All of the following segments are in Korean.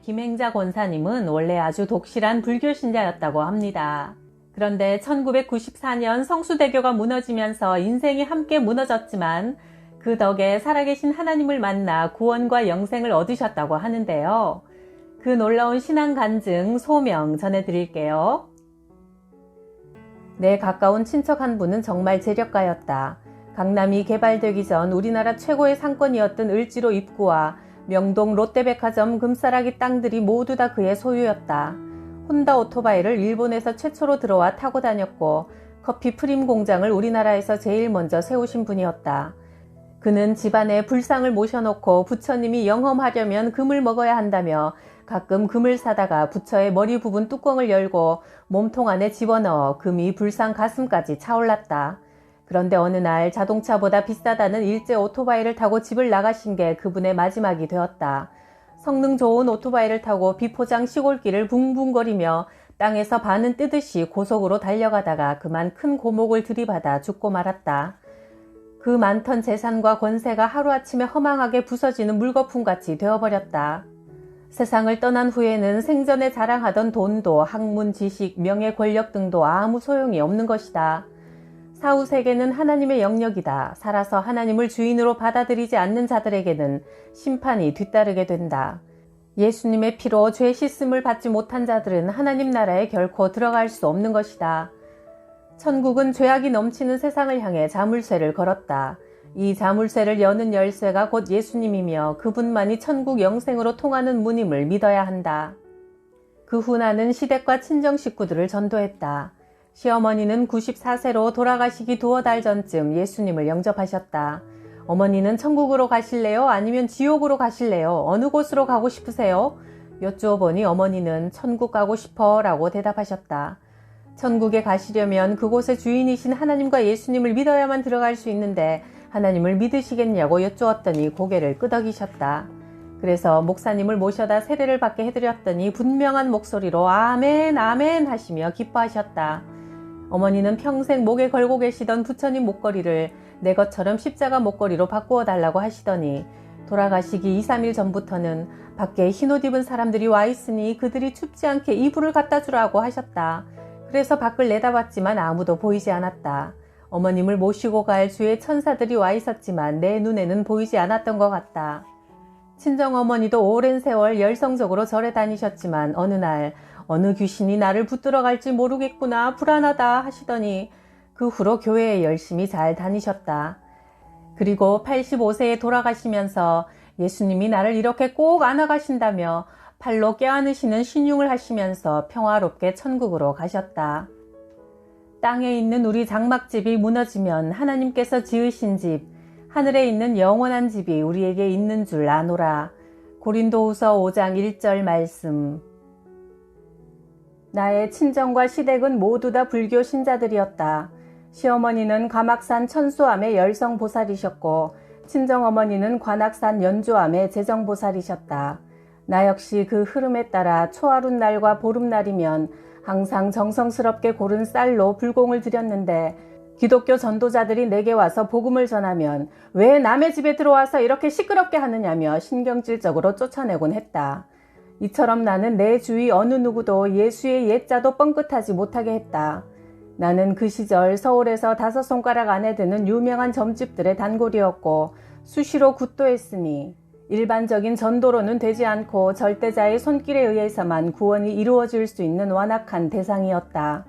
김행자 권사님은 원래 아주 독실한 불교 신자였다고 합니다. 그런데 1994년 성수대교가 무너지면서 인생이 함께 무너졌지만 그 덕에 살아계신 하나님을 만나 구원과 영생을 얻으셨다고 하는데요. 그 놀라운 신앙 간증 소명 전해드릴게요. 내 가까운 친척 한 분은 정말 재력가였다. 강남이 개발되기 전 우리나라 최고의 상권이었던 을지로 입구와 명동 롯데백화점 금싸라기 땅들이 모두 다 그의 소유였다. 혼다 오토바이를 일본에서 최초로 들어와 타고 다녔고 커피 프림 공장을 우리나라에서 제일 먼저 세우신 분이었다. 그는 집안에 불상을 모셔놓고 부처님이 영험하려면 금을 먹어야 한다며 가끔 금을 사다가 부처의 머리 부분 뚜껑을 열고 몸통 안에 집어넣어 금이 불상 가슴까지 차올랐다. 그런데 어느 날 자동차보다 비싸다는 일제 오토바이를 타고 집을 나가신 게 그분의 마지막이 되었다. 성능 좋은 오토바이를 타고 비포장 시골길을 붕붕거리며 땅에서 반은 뜨듯이 고속으로 달려가다가 그만 큰 고목을 들이받아 죽고 말았다. 그 많던 재산과 권세가 하루아침에 허망하게 부서지는 물거품같이 되어버렸다. 세상을 떠난 후에는 생전에 자랑하던 돈도 학문, 지식, 명예, 권력 등도 아무 소용이 없는 것이다. 사후 세계는 하나님의 영역이다. 살아서 하나님을 주인으로 받아들이지 않는 자들에게는 심판이 뒤따르게 된다. 예수님의 피로 죄 씻음을 받지 못한 자들은 하나님 나라에 결코 들어갈 수 없는 것이다. 천국은 죄악이 넘치는 세상을 향해 자물쇠를 걸었다. 이 자물쇠를 여는 열쇠가 곧 예수님이며 그분만이 천국 영생으로 통하는 문임을 믿어야 한다. 그 후 나는 시댁과 친정 식구들을 전도했다. 시어머니는 94세로 돌아가시기 두어 달 전쯤 예수님을 영접하셨다. 어머니는 천국으로 가실래요? 아니면 지옥으로 가실래요? 어느 곳으로 가고 싶으세요? 여쭈어보니 어머니는 천국 가고 싶어 라고 대답하셨다. 천국에 가시려면 그곳의 주인이신 하나님과 예수님을 믿어야만 들어갈 수 있는데 하나님을 믿으시겠냐고 여쭈었더니 고개를 끄덕이셨다. 그래서 목사님을 모셔다 세례를 받게 해드렸더니 분명한 목소리로 아멘 아멘 하시며 기뻐하셨다. 어머니는 평생 목에 걸고 계시던 부처님 목걸이를 내 것처럼 십자가 목걸이로 바꾸어 달라고 하시더니 돌아가시기 2, 3일 전부터는 밖에 흰옷 입은 사람들이 와 있으니 그들이 춥지 않게 이불을 갖다 주라고 하셨다. 그래서 밖을 내다봤지만 아무도 보이지 않았다. 어머님을 모시고 갈 주의 천사들이 와 있었지만 내 눈에는 보이지 않았던 것 같다. 친정어머니도 오랜 세월 열성적으로 절에 다니셨지만 어느 날 어느 귀신이 나를 붙들어 갈지 모르겠구나 불안하다 하시더니 그 후로 교회에 열심히 잘 다니셨다. 그리고 85세에 돌아가시면서 예수님이 나를 이렇게 꼭 안아가신다며 팔로 껴안으시는 신용을 하시면서 평화롭게 천국으로 가셨다. 땅에 있는 우리 장막집이 무너지면 하나님께서 지으신 집, 하늘에 있는 영원한 집이 우리에게 있는 줄 아노라. 고린도후서 5장 1절 말씀. 나의 친정과 시댁은 모두 다 불교 신자들이었다. 시어머니는 가막산 천수암의 열성보살이셨고 친정어머니는 관악산 연조암의 재정보살이셨다. 나 역시 그 흐름에 따라 초하룻날과 보름날이면 항상 정성스럽게 고른 쌀로 불공을 드렸는데 기독교 전도자들이 내게 와서 복음을 전하면 왜 남의 집에 들어와서 이렇게 시끄럽게 하느냐며 신경질적으로 쫓아내곤 했다. 이처럼 나는 내 주위 어느 누구도 예수의 옛자도 뻥끗하지 못하게 했다. 나는 그 시절 서울에서 5손가락 안에 드는 유명한 점집들의 단골이었고 수시로 굿도했으니 일반적인 전도로는 되지 않고 절대자의 손길에 의해서만 구원이 이루어질 수 있는 완악한 대상이었다.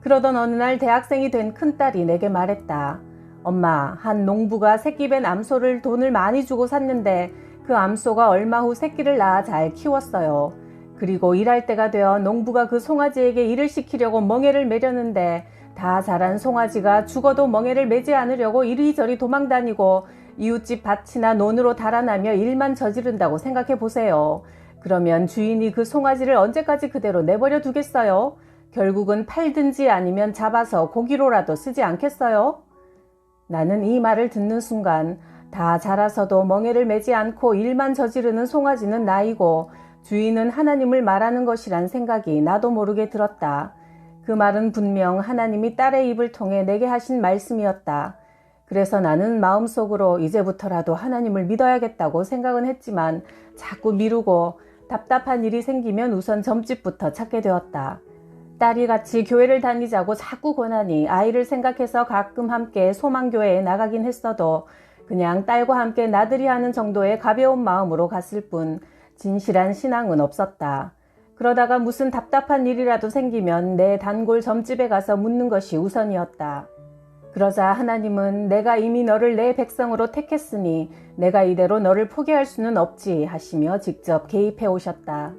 그러던 어느 날 대학생이 된 큰딸이 내게 말했다. 엄마, 한 농부가 새끼 벤 암소를 돈을 많이 주고 샀는데 그 암소가 얼마 후 새끼를 낳아 잘 키웠어요. 그리고 일할 때가 되어 농부가 그 송아지에게 일을 시키려고 멍에를 매려는데 다 자란 송아지가 죽어도 멍에를 매지 않으려고 이리저리 도망다니고 이웃집 밭이나 논으로 달아나며 일만 저지른다고 생각해 보세요. 그러면 주인이 그 송아지를 언제까지 그대로 내버려 두겠어요? 결국은 팔든지 아니면 잡아서 고기로라도 쓰지 않겠어요? 나는 이 말을 듣는 순간 다 자라서도 멍에를 매지 않고 일만 저지르는 송아지는 나이고 주인은 하나님을 말하는 것이란 생각이 나도 모르게 들었다. 그 말은 분명 하나님이 딸의 입을 통해 내게 하신 말씀이었다. 그래서 나는 마음속으로 이제부터라도 하나님을 믿어야겠다고 생각은 했지만 자꾸 미루고 답답한 일이 생기면 우선 점집부터 찾게 되었다. 딸이 같이 교회를 다니자고 자꾸 권하니 아이를 생각해서 가끔 함께 소망교회에 나가긴 했어도 그냥 딸과 함께 나들이 하는 정도의 가벼운 마음으로 갔을 뿐 진실한 신앙은 없었다. 그러다가 무슨 답답한 일이라도 생기면 내 단골 점집에 가서 묻는 것이 우선이었다. 그러자 하나님은 내가 이미 너를 내 백성으로 택했으니 내가 이대로 너를 포기할 수는 없지 하시며 직접 개입해 오셨다.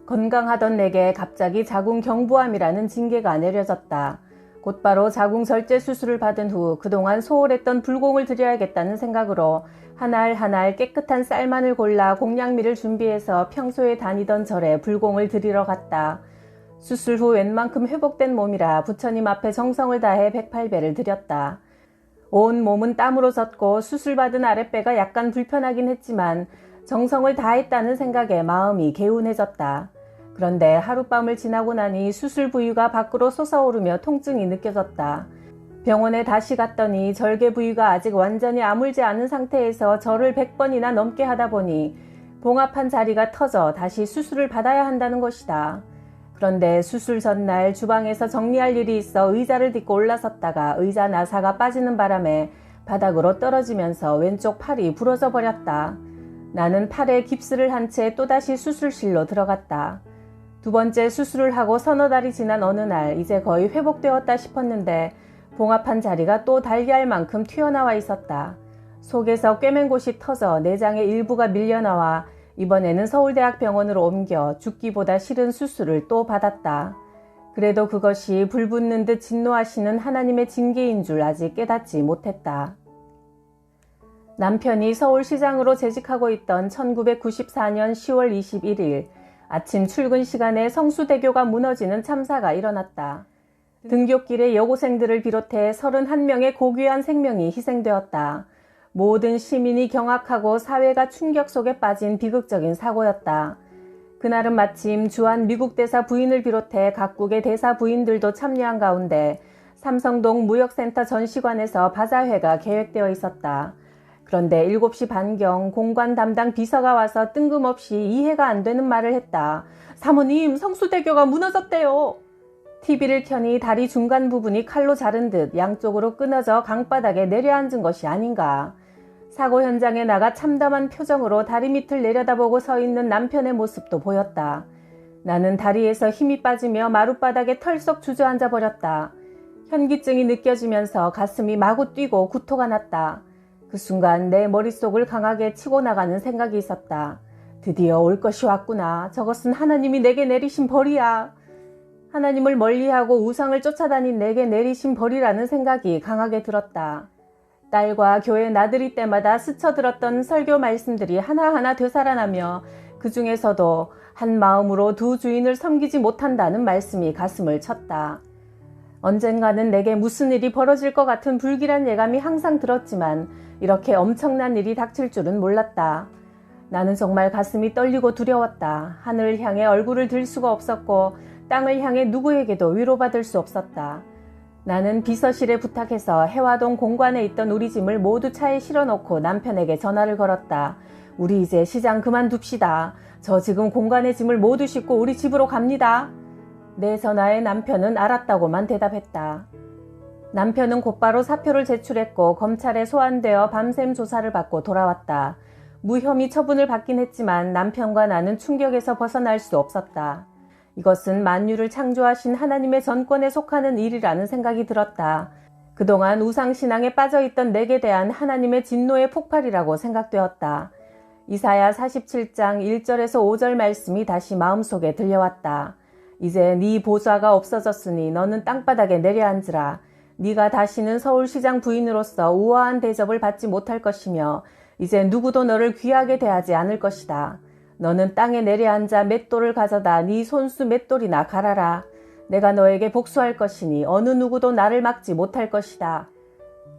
건강하던 내게 갑자기 자궁 경부암이라는 징계가 내려졌다. 곧바로 자궁 절제 수술을 받은 후 그동안 소홀했던 불공을 드려야겠다는 생각으로 한 알 한 알 깨끗한 쌀만을 골라 공양미를 준비해서 평소에 다니던 절에 불공을 드리러 갔다. 수술 후 웬만큼 회복된 몸이라 부처님 앞에 정성을 다해 108배를 드렸다. 온 몸은 땀으로 젖고 수술받은 아랫배가 약간 불편하긴 했지만 정성을 다했다는 생각에 마음이 개운해졌다. 그런데 하룻밤을 지나고 나니 수술 부위가 밖으로 솟아오르며 통증이 느껴졌다. 병원에 다시 갔더니 절개 부위가 아직 완전히 아물지 않은 상태에서 절을 100번이나 넘게 하다 보니 봉합한 자리가 터져 다시 수술을 받아야 한다는 것이다. 그런데 수술 전날 주방에서 정리할 일이 있어 의자를 딛고 올라섰다가 의자 나사가 빠지는 바람에 바닥으로 떨어지면서 왼쪽 팔이 부러져 버렸다. 나는 팔에 깁스를 한 채 또다시 수술실로 들어갔다. 두 번째 수술을 하고 서너 달이 지난 어느 날 이제 거의 회복되었다 싶었는데 봉합한 자리가 또 달걀 만큼 튀어나와 있었다. 속에서 꿰맨 곳이 터져 내장의 일부가 밀려나와 이번에는 서울대학병원으로 옮겨 죽기보다 싫은 수술을 또 받았다. 그래도 그것이 불붙는 듯 진노하시는 하나님의 징계인 줄 아직 깨닫지 못했다. 남편이 서울시장으로 재직하고 있던 1994년 10월 21일 아침 출근 시간에 성수대교가 무너지는 참사가 일어났다. 등굣길의 여고생들을 비롯해 31명의 고귀한 생명이 희생되었다. 모든 시민이 경악하고 사회가 충격 속에 빠진 비극적인 사고였다. 그날은 마침 주한 미국 대사 부인을 비롯해 각국의 대사 부인들도 참여한 가운데 삼성동 무역센터 전시관에서 바자회가 계획되어 있었다. 그런데 7시 반경 공관 담당 비서가 와서 뜬금없이 이해가 안 되는 말을 했다. 사모님, 성수대교가 무너졌대요. TV를 켜니 다리 중간 부분이 칼로 자른 듯 양쪽으로 끊어져 강바닥에 내려앉은 것이 아닌가. 사고 현장에 나가 참담한 표정으로 다리 밑을 내려다보고 서 있는 남편의 모습도 보였다. 나는 다리에서 힘이 빠지며 마룻바닥에 털썩 주저앉아 버렸다. 현기증이 느껴지면서 가슴이 마구 뛰고 구토가 났다. 그 순간 내 머릿속을 강하게 치고 나가는 생각이 있었다. 드디어 올 것이 왔구나. 저것은 하나님이 내게 내리신 벌이야. 하나님을 멀리하고 우상을 쫓아다닌 내게 내리신 벌이라는 생각이 강하게 들었다. 딸과 교회 나들이 때마다 스쳐들었던 설교 말씀들이 하나하나 되살아나며 그 중에서도 한 마음으로 두 주인을 섬기지 못한다는 말씀이 가슴을 쳤다. 언젠가는 내게 무슨 일이 벌어질 것 같은 불길한 예감이 항상 들었지만 이렇게 엄청난 일이 닥칠 줄은 몰랐다. 나는 정말 가슴이 떨리고 두려웠다. 하늘을 향해 얼굴을 들 수가 없었고 땅을 향해 누구에게도 위로받을 수 없었다. 나는 비서실에 부탁해서 해화동 공관에 있던 우리 짐을 모두 차에 실어놓고 남편에게 전화를 걸었다. 우리 이제 시장 그만둡시다. 저 지금 공관의 짐을 모두 싣고 우리 집으로 갑니다. 내 전화에 남편은 알았다고만 대답했다. 남편은 곧바로 사표를 제출했고 검찰에 소환되어 밤샘 조사를 받고 돌아왔다. 무혐의 처분을 받긴 했지만 남편과 나는 충격에서 벗어날 수 없었다. 이것은 만유를 창조하신 하나님의 전권에 속하는 일이라는 생각이 들었다. 그동안 우상신앙에 빠져있던 내게 대한 하나님의 진노의 폭발이라고 생각되었다. 이사야 47장 1절에서 5절 말씀이 다시 마음속에 들려왔다. 이제 네 보좌가 없어졌으니 너는 땅바닥에 내려앉으라. 네가 다시는 서울시장 부인으로서 우아한 대접을 받지 못할 것이며 이제 누구도 너를 귀하게 대하지 않을 것이다. 너는 땅에 내려앉아 맷돌을 가져다 네 손수 맷돌이나 갈아라. 내가 너에게 복수할 것이니 어느 누구도 나를 막지 못할 것이다.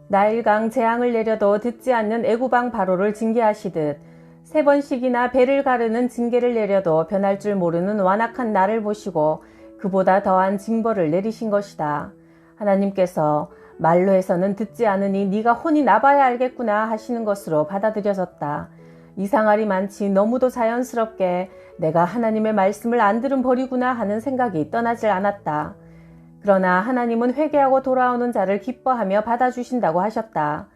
나일강 재앙을 내려도 듣지 않는 애구방 바로를 징계하시듯 3번씩이나 배를 가르는 징계를 내려도 변할 줄 모르는 완악한 나를 보시고 그보다 더한 징벌을 내리신 것이다. 하나님께서 말로 해서는 듣지 않으니 네가 혼이 나봐야 알겠구나 하시는 것으로 받아들여졌다. 이상할이 많지 너무도 자연스럽게 내가 하나님의 말씀을 안 들은 벌이구나 하는 생각이 떠나질 않았다. 그러나 하나님은 회개하고 돌아오는 자를 기뻐하며 받아주신다고 하셨다.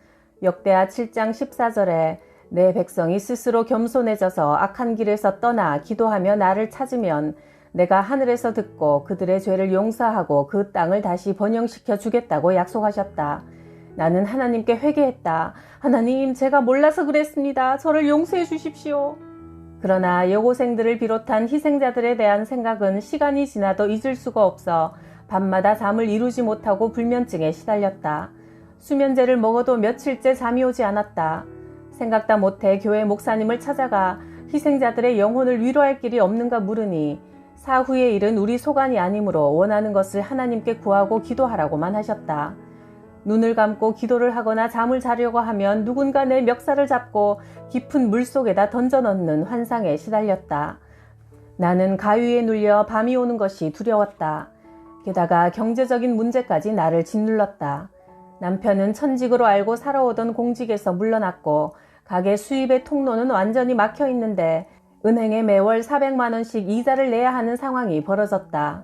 역대하 7장 14절에 내 백성이 스스로 겸손해져서 악한 길에서 떠나 기도하며 나를 찾으면 내가 하늘에서 듣고 그들의 죄를 용서하고 그 땅을 다시 번영시켜 주겠다고 약속하셨다. 나는 하나님께 회개했다. 하나님, 제가 몰라서 그랬습니다. 저를 용서해 주십시오. 그러나 여고생들을 비롯한 희생자들에 대한 생각은 시간이 지나도 잊을 수가 없어 밤마다 잠을 이루지 못하고 불면증에 시달렸다. 수면제를 먹어도 며칠째 잠이 오지 않았다. 생각다 못해 교회 목사님을 찾아가 희생자들의 영혼을 위로할 길이 없는가 물으니 사후의 일은 우리 소관이 아니므로 원하는 것을 하나님께 구하고 기도하라고만 하셨다. 눈을 감고 기도를 하거나 잠을 자려고 하면 누군가 내 멱살을 잡고 깊은 물속에다 던져넣는 환상에 시달렸다. 나는 가위에 눌려 밤이 오는 것이 두려웠다. 게다가 경제적인 문제까지 나를 짓눌렀다. 남편은 천직으로 알고 살아오던 공직에서 물러났고 가게 수입의 통로는 완전히 막혀 있는데 은행에 매월 400만 원씩 이자를 내야 하는 상황이 벌어졌다.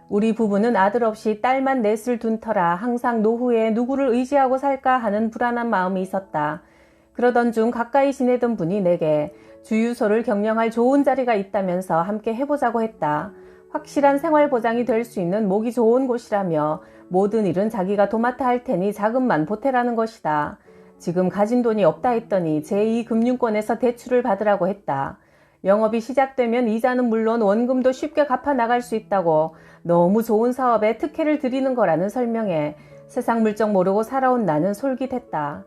우리 부부는 아들 없이 딸만 넷을 둔 터라 항상 노후에 누구를 의지하고 살까 하는 불안한 마음이 있었다. 그러던 중 가까이 지내던 분이 내게 주유소를 경영할 좋은 자리가 있다면서 함께 해보자고 했다. 확실한 생활 보장이 될 수 있는 목이 좋은 곳이라며 모든 일은 자기가 도맡아 할 테니 자금만 보태라는 것이다. 지금 가진 돈이 없다 했더니 제2금융권에서 대출을 받으라고 했다. 영업이 시작되면 이자는 물론 원금도 쉽게 갚아 나갈 수 있다고 너무 좋은 사업에 특혜를 드리는 거라는 설명에 세상 물정 모르고 살아온 나는 솔깃했다.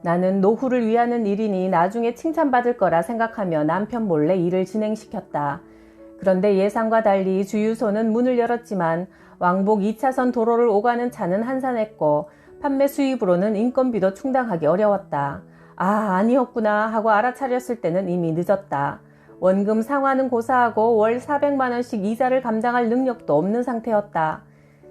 나는 노후를 위하는 일이니 나중에 칭찬받을 거라 생각하며 남편 몰래 일을 진행시켰다. 그런데 예상과 달리 주유소는 문을 열었지만 왕복 2차선 도로를 오가는 차는 한산했고 판매 수입으로는 인건비도 충당하기 어려웠다. 아니었구나 하고 알아차렸을 때는 이미 늦었다. 원금 상환은 고사하고 월 400만 원씩 이자를 감당할 능력도 없는 상태였다.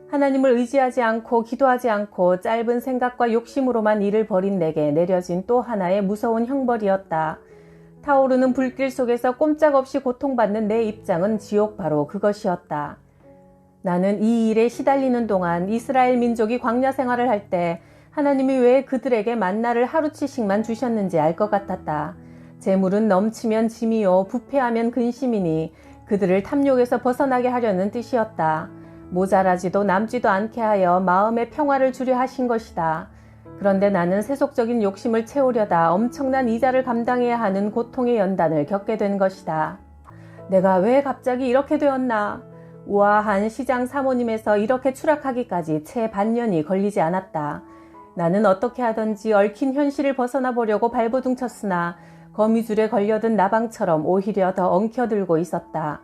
하나님을 의지하지 않고 기도하지 않고 짧은 생각과 욕심으로만 일을 벌인 내게 내려진 또 하나의 무서운 형벌이었다. 타오르는 불길 속에서 꼼짝없이 고통받는 내 입장은 지옥 바로 그것이었다. 나는 이 일에 시달리는 동안 이스라엘 민족이 광야 생활을 할 때 하나님이 왜 그들에게 만나를 하루치씩만 주셨는지 알 것 같았다. 재물은 넘치면 짐이요 부패하면 근심이니 그들을 탐욕에서 벗어나게 하려는 뜻이었다. 모자라지도 남지도 않게 하여 마음의 평화를 주려 하신 것이다. 그런데 나는 세속적인 욕심을 채우려다 엄청난 이자를 감당해야 하는 고통의 연단을 겪게 된 것이다. 내가 왜 갑자기 이렇게 되었나? 우아한 시장 사모님에서 이렇게 추락하기까지 채 반년이 걸리지 않았다. 나는 어떻게 하든지 얽힌 현실을 벗어나 보려고 발버둥 쳤으나 거미줄에 걸려든 나방처럼 오히려 더 엉켜들고 있었다.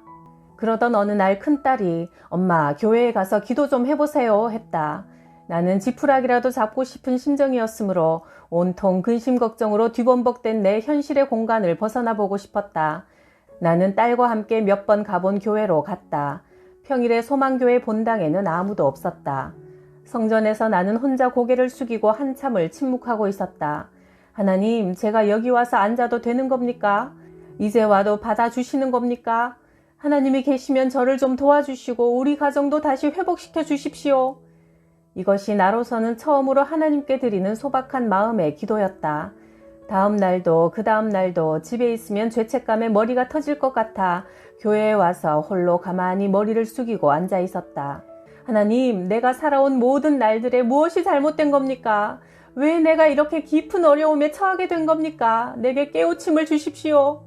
그러던 어느 날 큰딸이 엄마 교회에 가서 기도 좀 해보세요 했다. 나는 지푸라기라도 잡고 싶은 심정이었으므로 온통 근심 걱정으로 뒤범벅된 내 현실의 공간을 벗어나 보고 싶었다. 나는 딸과 함께 몇 번 가본 교회로 갔다. 평일에 소망교회 본당에는 아무도 없었다. 성전에서 나는 혼자 고개를 숙이고 한참을 침묵하고 있었다. 하나님, 제가 여기 와서 앉아도 되는 겁니까? 이제 와도 받아주시는 겁니까? 하나님이 계시면 저를 좀 도와주시고 우리 가정도 다시 회복시켜 주십시오. 이것이 나로서는 처음으로 하나님께 드리는 소박한 마음의 기도였다. 다음 날도 그 다음 날도 집에 있으면 죄책감에 머리가 터질 것 같아 교회에 와서 홀로 가만히 머리를 숙이고 앉아 있었다. 하나님, 내가 살아온 모든 날들에 무엇이 잘못된 겁니까? 왜 내가 이렇게 깊은 어려움에 처하게 된 겁니까? 내게 깨우침을 주십시오.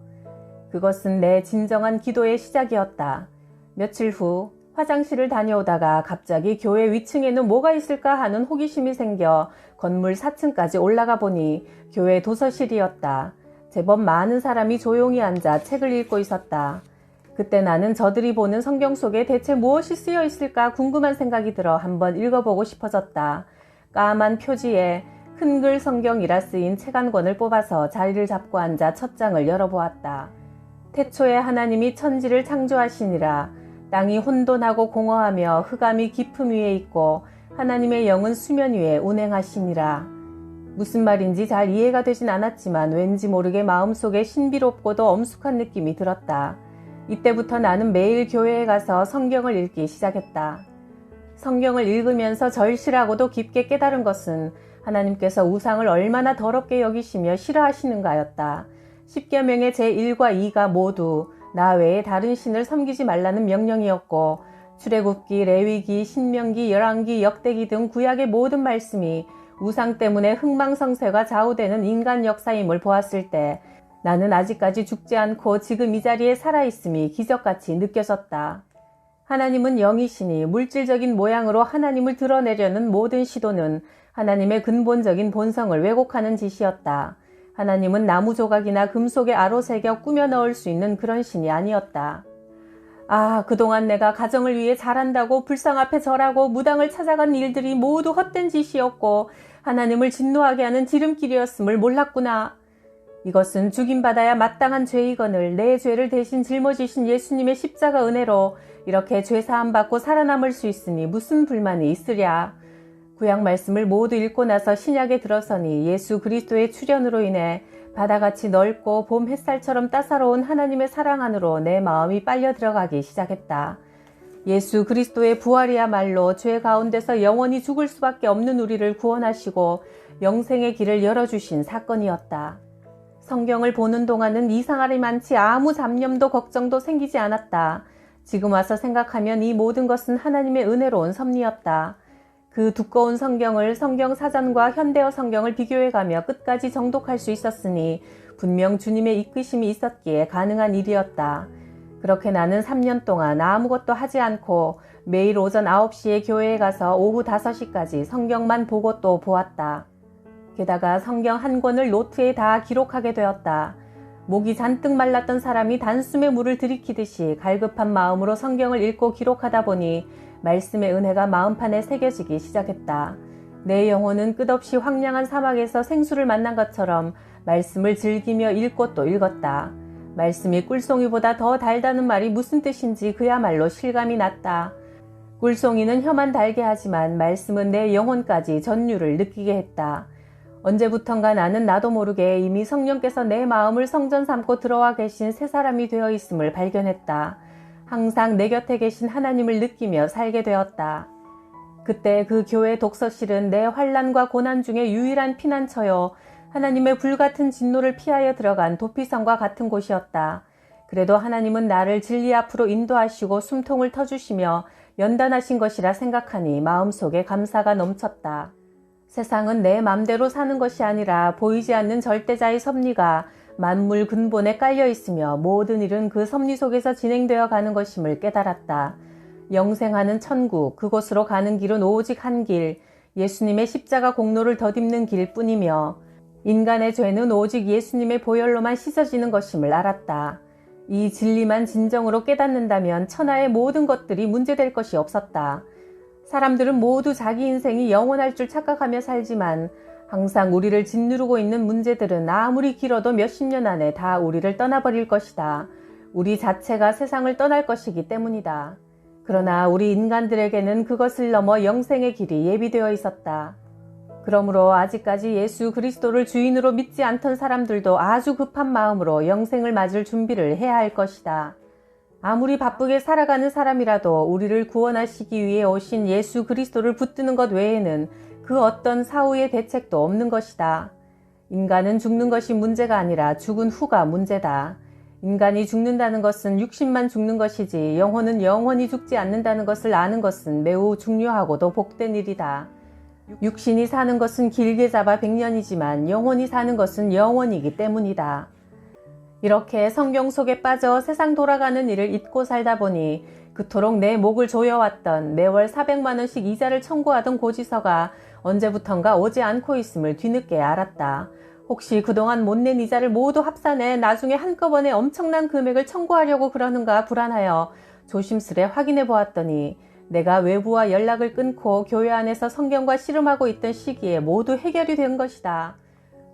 그것은 내 진정한 기도의 시작이었다. 며칠 후 화장실을 다녀오다가 갑자기 교회 위층에는 뭐가 있을까 하는 호기심이 생겨 건물 4층까지 올라가 보니 교회 도서실이었다. 제법 많은 사람이 조용히 앉아 책을 읽고 있었다. 그때 나는 저들이 보는 성경 속에 대체 무엇이 쓰여 있을까 궁금한 생각이 들어 한번 읽어보고 싶어졌다. 까만 표지에 큰글 성경이라 쓰인 책 한 권을 뽑아서 자리를 잡고 앉아 첫 장을 열어보았다. 태초에 하나님이 천지를 창조하시니라. 땅이 혼돈하고 공허하며 흑암이 깊음 위에 있고 하나님의 영은 수면 위에 운행하시니라. 무슨 말인지 잘 이해가 되진 않았지만 왠지 모르게 마음속에 신비롭고도 엄숙한 느낌이 들었다. 이때부터 나는 매일 교회에 가서 성경을 읽기 시작했다. 성경을 읽으면서 절실하고도 깊게 깨달은 것은 하나님께서 우상을 얼마나 더럽게 여기시며 싫어하시는가였다. 십계명의 제1과 2가 모두 나 외에 다른 신을 섬기지 말라는 명령이었고, 출애굽기, 레위기, 신명기, 열왕기, 역대기 등 구약의 모든 말씀이 우상 때문에 흥망성쇠가 좌우되는 인간 역사임을 보았을 때 나는 아직까지 죽지 않고 지금 이 자리에 살아있음이 기적같이 느껴졌다. 하나님은 영이시니 물질적인 모양으로 하나님을 드러내려는 모든 시도는 하나님의 근본적인 본성을 왜곡하는 짓이었다. 하나님은 나무 조각이나 금속의 아로 새겨 꾸며 넣을 수 있는 그런 신이 아니었다. 그동안 내가 가정을 위해 잘한다고 불상 앞에 절하고 무당을 찾아간 일들이 모두 헛된 짓이었고 하나님을 진노하게 하는 지름길이었음을 몰랐구나. 이것은 죽임받아야 마땅한 죄이거늘 내 죄를 대신 짊어지신 예수님의 십자가 은혜로 이렇게 죄사함 받고 살아남을 수 있으니 무슨 불만이 있으랴. 구약 말씀을 모두 읽고 나서 신약에 들어서니 예수 그리스도의 출현으로 인해 바다같이 넓고 봄 햇살처럼 따사로운 하나님의 사랑 안으로 내 마음이 빨려 들어가기 시작했다. 예수 그리스도의 부활이야말로 죄 가운데서 영원히 죽을 수밖에 없는 우리를 구원하시고 영생의 길을 열어주신 사건이었다. 성경을 보는 동안은 이상하리 많지 아무 잡념도 걱정도 생기지 않았다. 지금 와서 생각하면 이 모든 것은 하나님의 은혜로운 섭리였다. 그 두꺼운 성경을 성경 사전과 현대어 성경을 비교해가며 끝까지 정독할 수 있었으니 분명 주님의 이끄심이 있었기에 가능한 일이었다. 그렇게 나는 3년 동안 아무것도 하지 않고 매일 오전 9시에 교회에 가서 오후 5시까지 성경만 보고 또 보았다. 게다가 성경 한 권을 노트에 다 기록하게 되었다. 목이 잔뜩 말랐던 사람이 단숨에 물을 들이키듯이 갈급한 마음으로 성경을 읽고 기록하다 보니 말씀의 은혜가 마음판에 새겨지기 시작했다. 내 영혼은 끝없이 황량한 사막에서 생수를 만난 것처럼 말씀을 즐기며 읽고 또 읽었다. 말씀이 꿀송이보다 더 달다는 말이 무슨 뜻인지 그야말로 실감이 났다. 꿀송이는 혀만 달게 하지만 말씀은 내 영혼까지 전율을 느끼게 했다. 언제부턴가 나는 나도 모르게 이미 성령께서 내 마음을 성전 삼고 들어와 계신 새 사람이 되어 있음을 발견했다. 항상 내 곁에 계신 하나님을 느끼며 살게 되었다. 그때 그 교회 독서실은 내 환난과 고난 중에 유일한 피난처요. 하나님의 불같은 진노를 피하여 들어간 도피성과 같은 곳이었다. 그래도 하나님은 나를 진리 앞으로 인도하시고 숨통을 터주시며 연단하신 것이라 생각하니 마음속에 감사가 넘쳤다. 세상은 내 맘대로 사는 것이 아니라 보이지 않는 절대자의 섭리가 만물 근본에 깔려 있으며 모든 일은 그 섭리 속에서 진행되어 가는 것임을 깨달았다. 영생하는 천국, 그곳으로 가는 길은 오직 한 길, 예수님의 십자가 공로를 덧입는 길뿐이며 인간의 죄는 오직 예수님의 보혈로만 씻어지는 것임을 알았다. 이 진리만 진정으로 깨닫는다면 천하의 모든 것들이 문제될 것이 없었다. 사람들은 모두 자기 인생이 영원할 줄 착각하며 살지만 항상 우리를 짓누르고 있는 문제들은 아무리 길어도 몇십 년 안에 다 우리를 떠나버릴 것이다. 우리 자체가 세상을 떠날 것이기 때문이다. 그러나 우리 인간들에게는 그것을 넘어 영생의 길이 예비되어 있었다. 그러므로 아직까지 예수 그리스도를 주인으로 믿지 않던 사람들도 아주 급한 마음으로 영생을 맞을 준비를 해야 할 것이다. 아무리 바쁘게 살아가는 사람이라도 우리를 구원하시기 위해 오신 예수 그리스도를 붙드는 것 외에는 그 어떤 사후의 대책도 없는 것이다. 인간은 죽는 것이 문제가 아니라 죽은 후가 문제다. 인간이 죽는다는 것은 육신만 죽는 것이지 영혼은 영원히 죽지 않는다는 것을 아는 것은 매우 중요하고도 복된 일이다. 육신이 사는 것은 길게 잡아 100년이지만 영혼이 사는 것은 영원이기 때문이다. 이렇게 성경 속에 빠져 세상 돌아가는 일을 잊고 살다 보니 그토록 내 목을 조여왔던 매월 400만 원씩 이자를 청구하던 고지서가 언제부턴가 오지 않고 있음을 뒤늦게 알았다. 혹시 그동안 못 낸 이자를 모두 합산해 나중에 한꺼번에 엄청난 금액을 청구하려고 그러는가 불안하여 조심스레 확인해 보았더니 내가 외부와 연락을 끊고 교회 안에서 성경과 씨름하고 있던 시기에 모두 해결이 된 것이다.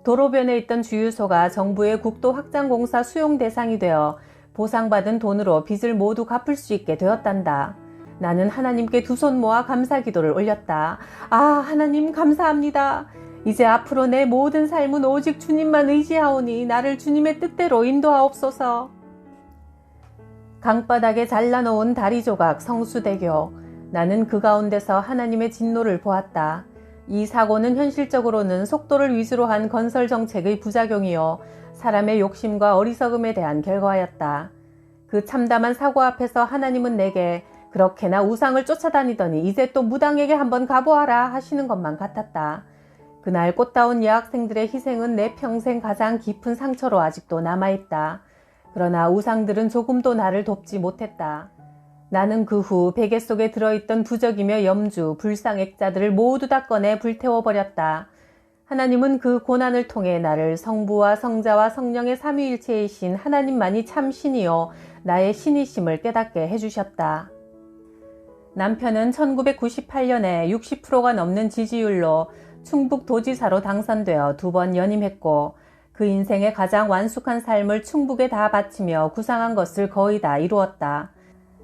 도로변에 있던 주유소가 정부의 국도 확장 공사 수용 대상이 되어 보상받은 돈으로 빚을 모두 갚을 수 있게 되었단다. 나는 하나님께 두 손 모아 감사 기도를 올렸다. 하나님 감사합니다. 이제 앞으로 내 모든 삶은 오직 주님만 의지하오니 나를 주님의 뜻대로 인도하옵소서. 강바닥에 잘라놓은 다리 조각 성수대교. 나는 그 가운데서 하나님의 진노를 보았다. 이 사고는 현실적으로는 속도를 위주로 한 건설 정책의 부작용이요, 사람의 욕심과 어리석음에 대한 결과였다. 그 참담한 사고 앞에서 하나님은 내게 그렇게나 우상을 쫓아다니더니 이제 또 무당에게 한번 가보아라 하시는 것만 같았다. 그날 꽃다운 여학생들의 희생은 내 평생 가장 깊은 상처로 아직도 남아있다. 그러나 우상들은 조금도 나를 돕지 못했다. 나는 그 후 베개 속에 들어있던 부적이며 염주, 불상액자들을 모두 다 꺼내 불태워버렸다. 하나님은 그 고난을 통해 나를 성부와 성자와 성령의 삼위일체이신 하나님만이 참 신이요 나의 신이심을 깨닫게 해주셨다. 남편은 1998년에 60%가 넘는 지지율로 충북도지사로 당선되어 2번 연임했고, 그 인생의 가장 완숙한 삶을 충북에 다 바치며 구상한 것을 거의 다 이루었다.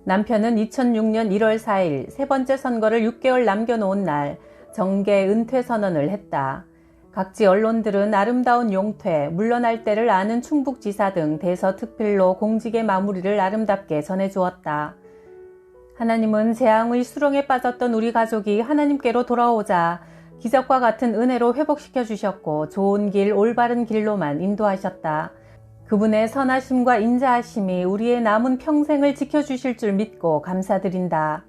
남편은 2006년 1월 4일 세 번째 선거를 6개월 남겨놓은 날 정계 은퇴 선언을 했다. 각지 언론들은 아름다운 용퇴, 물러날 때를 아는 충북지사 등 대서특필로 공직의 마무리를 아름답게 전해주었다. 하나님은 재앙의 수렁에 빠졌던 우리 가족이 하나님께로 돌아오자 기적과 같은 은혜로 회복시켜 주셨고 좋은 길, 올바른 길로만 인도하셨다. 그분의 선하심과 인자하심이 우리의 남은 평생을 지켜주실 줄 믿고 감사드린다.